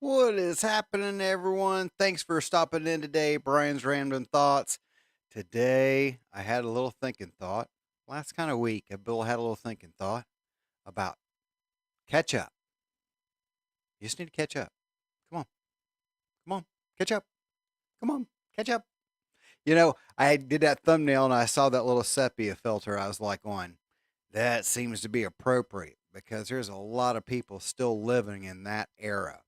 What is happening, everyone? Thanks for stopping in today. Brian's Random Thoughts. Today, I had a little thinking thought. Last kind of week, Bill had a little thinking thought about catch up. You just need to catch up. Come on, come on, catch up. Come on, catch up. I did that thumbnail and I saw that little sepia filter. I was like, going, that seems to be appropriate because there's a lot of people still living in that era.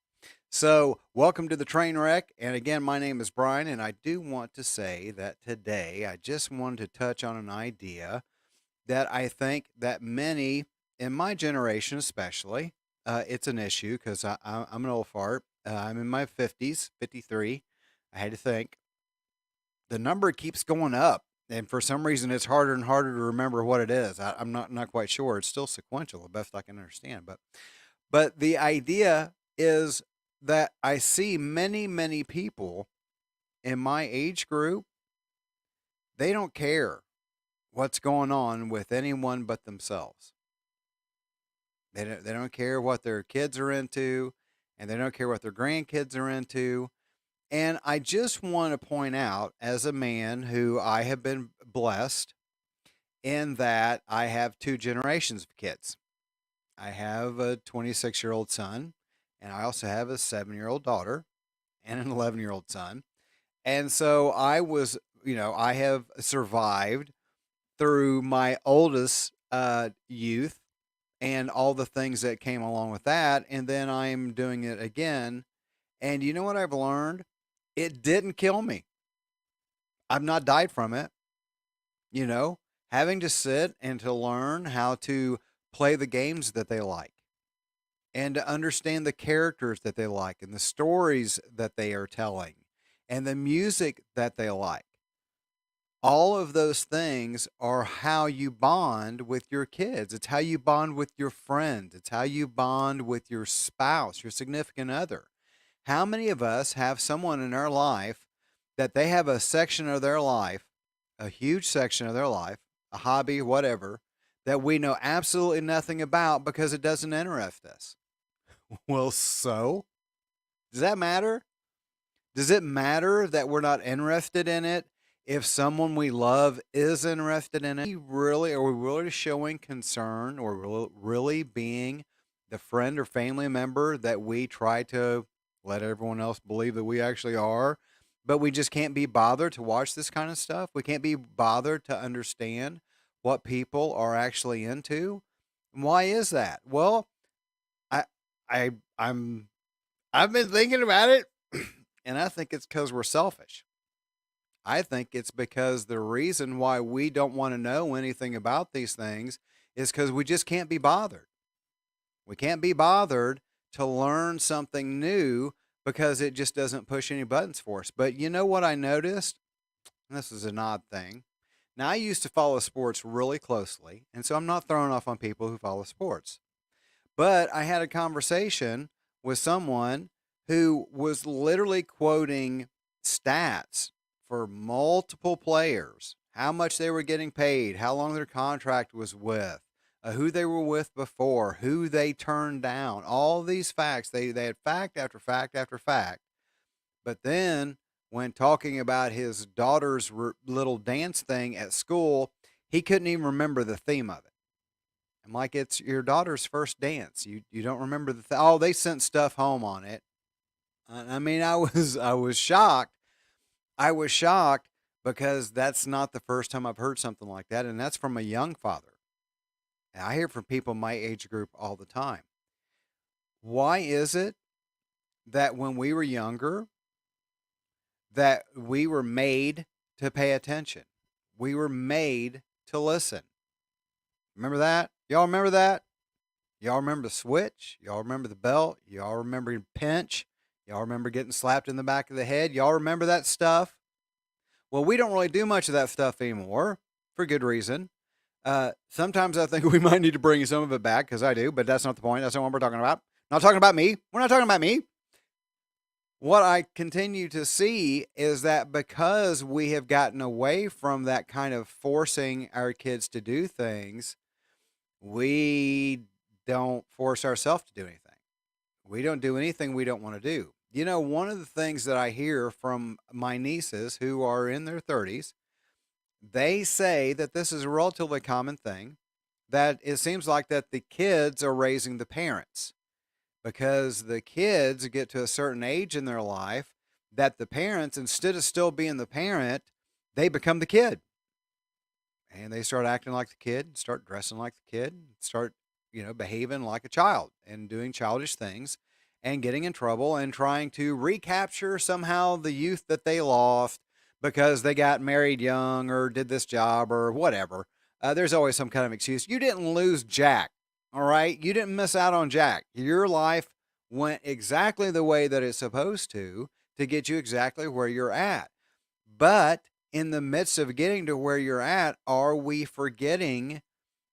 So, welcome to the train wreck. And again, my name is Brian, and I do want to say that today I just wanted to touch on an idea that I think that many in my generation, especially, it's an issue because I'm an old fart. I'm in my 50s, 53. I had to think. The number keeps going up. And for some reason, it's harder and harder to remember what it is. I'm not quite sure. It's still sequential, the best I can understand. But the idea is that I see many people in my age group, they don't care what's going on with anyone but themselves. They don't care what their kids are into, and they don't care what their grandkids are into. And I just want to point out, as a man who I have been blessed in that I have two generations of kids. I have a 26-year-old son, and I also have a 7-year-old daughter and an 11-year-old son. And so I have survived through my oldest youth and all the things that came along with that. And then I'm doing it again. And you know what I've learned? It didn't kill me. I've not died from it. You know, having to sit and to learn how to play the games that they like and to understand the characters that they like and the stories that they are telling and the music that they like. All of those things are how you bond with your kids. It's how you bond with your friends. It's how you bond with your spouse, your significant other. How many of us have someone in our life that they have a section of their life, a huge section of their life, a hobby, whatever, that we know absolutely nothing about because it doesn't interest us? Well, so does that matter? Does it matter that we're not interested in it if someone we love is interested in it? Are we really showing concern or really being the friend or family member that we try to let everyone else believe that we actually are? But we just can't be bothered to watch this kind of stuff. We can't be bothered to understand what people are actually into. Why is that? Well, I I I'm I've been thinking about it, and I think it's because we're selfish. I think it's because the reason why we don't want to know anything about these things is because we just can't be bothered. We can't be bothered to learn something new because it just doesn't push any buttons for us. But you know what I noticed? And this is an odd thing. Now, I used to follow sports really closely, and so I'm not throwing off on people who follow sports. But I had a conversation with someone who was literally quoting stats for multiple players, how much they were getting paid, how long their contract was with, who they were with before, who they turned down, all these facts. They had fact after fact after fact. But then when talking about his daughter's little dance thing at school, he couldn't even remember the theme of it. I'm like, it's your daughter's first dance. You don't remember oh, they sent stuff home on it. I mean, I was shocked. I was shocked because that's not the first time I've heard something like that, and that's from a young father. And I hear from people in my age group all the time. Why is it that when we were younger, that we were made to pay attention? We were made to listen. Remember that? Y'all remember that? Y'all remember the switch? Y'all remember the belt? Y'all remember pinch? Y'all remember getting slapped in the back of the head? Y'all remember that stuff? Well, we don't really do much of that stuff anymore for good reason. Sometimes I think we might need to bring some of it back because I do, but that's not the point. That's not what we're talking about. Not talking about me. We're not talking about me. What I continue to see is that because we have gotten away from that kind of forcing our kids to do things, we don't force ourselves to do anything. We don't do anything we don't want to do. You know, one of the things that I hear from my nieces who are in their 30s, they say that this is a relatively common thing, that it seems like that the kids are raising the parents because the kids get to a certain age in their life that the parents, instead of still being the parent, they become the kid and they start acting like the kid, start dressing like the kid, start, behaving like a child and doing childish things and getting in trouble and trying to recapture somehow the youth that they lost because they got married young or did this job or whatever. There's always some kind of excuse. You didn't lose Jack, all right? You didn't miss out on Jack. Your life went exactly the way that it's supposed to get you exactly where you're at. But in the midst of getting to where you're at, are we forgetting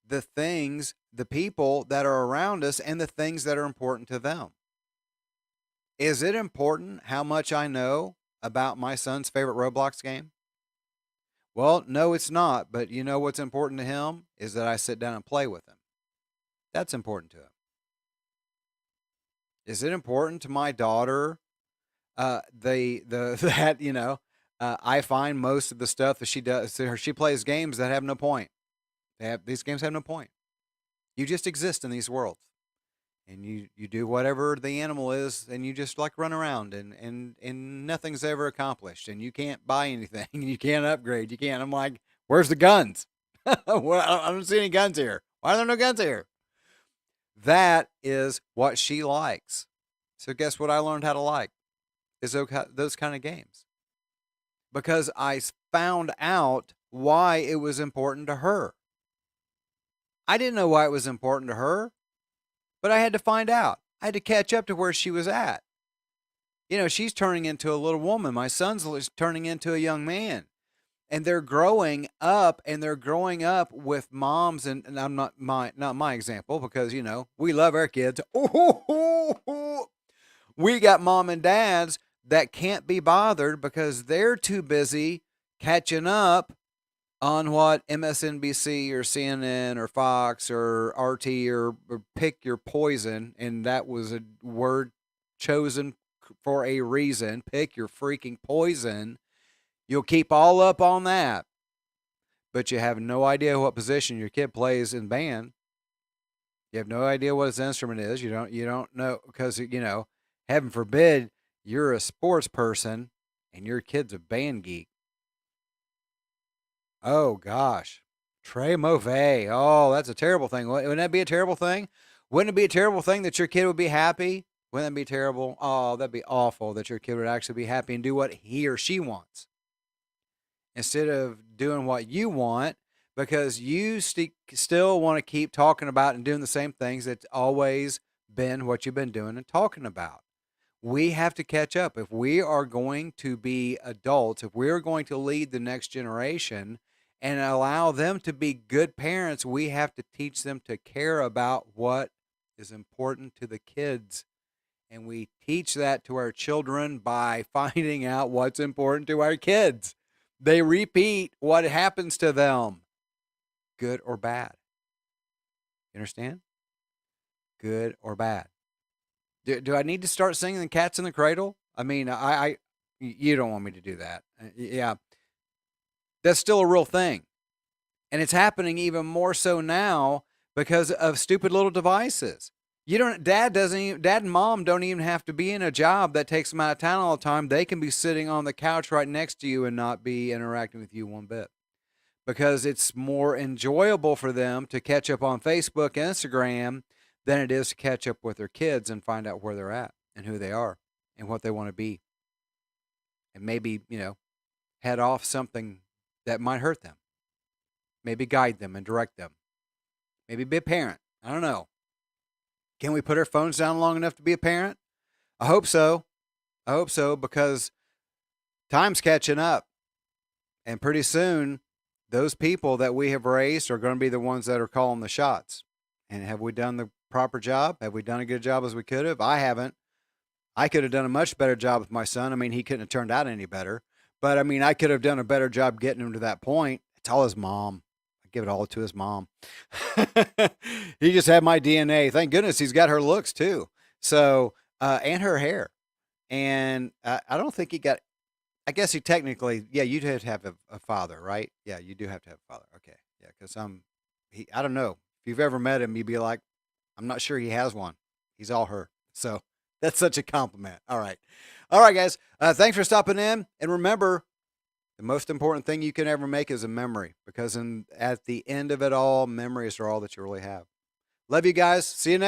the things, the people that are around us and the things that are important to them? Is it important how much I know about my son's favorite Roblox game? Well, no, it's not. But you know what's important to him is that I sit down and play with him. That's important to him. Is it important to my daughter? The that I find most of the stuff that she does. She plays games that have no point. These games have no point. You just exist in these worlds, and you do whatever the animal is, and you just like run around, and nothing's ever accomplished, and you can't buy anything, and you can't upgrade, you can't. I'm like, where's the guns? Well, I don't see any guns here. Why are there no guns here? That is what she likes. So guess what I learned how to like is those kind of games because I found out why it was important to her. I didn't know why it was important to her, but I had to find out. I had to catch up to where she was at. She's turning into a little woman. My son's turning into a young man. And they're growing up, and they're growing up with moms, and I'm not my example because we love our kids. We got mom and dads that can't be bothered because they're too busy catching up on what MSNBC or CNN or Fox or RT or pick your poison, and that was a word chosen for a reason. Pick your freaking poison. You'll keep all up on that, but you have no idea what position your kid plays in band. You have no idea what his instrument is. You don't know because heaven forbid you're a sports person and your kid's a band geek. Oh gosh, Trey Mauvais. Oh, that's a terrible thing. Wouldn't that be a terrible thing? Wouldn't it be a terrible thing that your kid would be happy? Wouldn't that be terrible? Oh, that'd be awful that your kid would actually be happy and do what he or she wants instead of doing what you want because you still want to keep talking about and doing the same things that's always been what you've been doing and talking about. We have to catch up. If we are going to be adults, if we're going to lead the next generation and allow them to be good parents, we have to teach them to care about what is important to the kids. And we teach that to our children by finding out what's important to our kids. They repeat what happens to them, good or bad. You understand? Good or bad. Do I need to start singing the Cats in the Cradle? I mean, you don't want me to do that. Yeah. That's still a real thing. And it's happening even more so now because of stupid little devices. Dad and mom don't even have to be in a job that takes them out of town all the time. They can be sitting on the couch right next to you and not be interacting with you one bit because it's more enjoyable for them to catch up on Facebook and Instagram than it is to catch up with their kids and find out where they're at and who they are and what they want to be. And maybe, head off something that might hurt them. Maybe guide them and direct them. Maybe be a parent. I don't know. Can we put our phones down long enough to be a parent? I hope so. I hope so because time's catching up. And pretty soon, those people that we have raised are going to be the ones that are calling the shots. And have we done the proper job? Have we done a good job as we could have? I haven't. I could have done a much better job with my son. I mean, he couldn't have turned out any better. But, I mean, I could have done a better job getting him to that point. It's all his mom. I give it all to his mom. He just had my DNA. Thank goodness he's got her looks, too. So, and her hair. And I don't think he got. I guess he technically, yeah, you'd have to have a father, right? Yeah, you do have to have a father. Okay, yeah, because I don't know. If you've ever met him, you'd be like, I'm not sure he has one. He's all her. So that's such a compliment. All right, guys. Thanks for stopping in, and remember, the most important thing you can ever make is a memory, because at the end of it all, memories are all that you really have. Love you guys. See you next.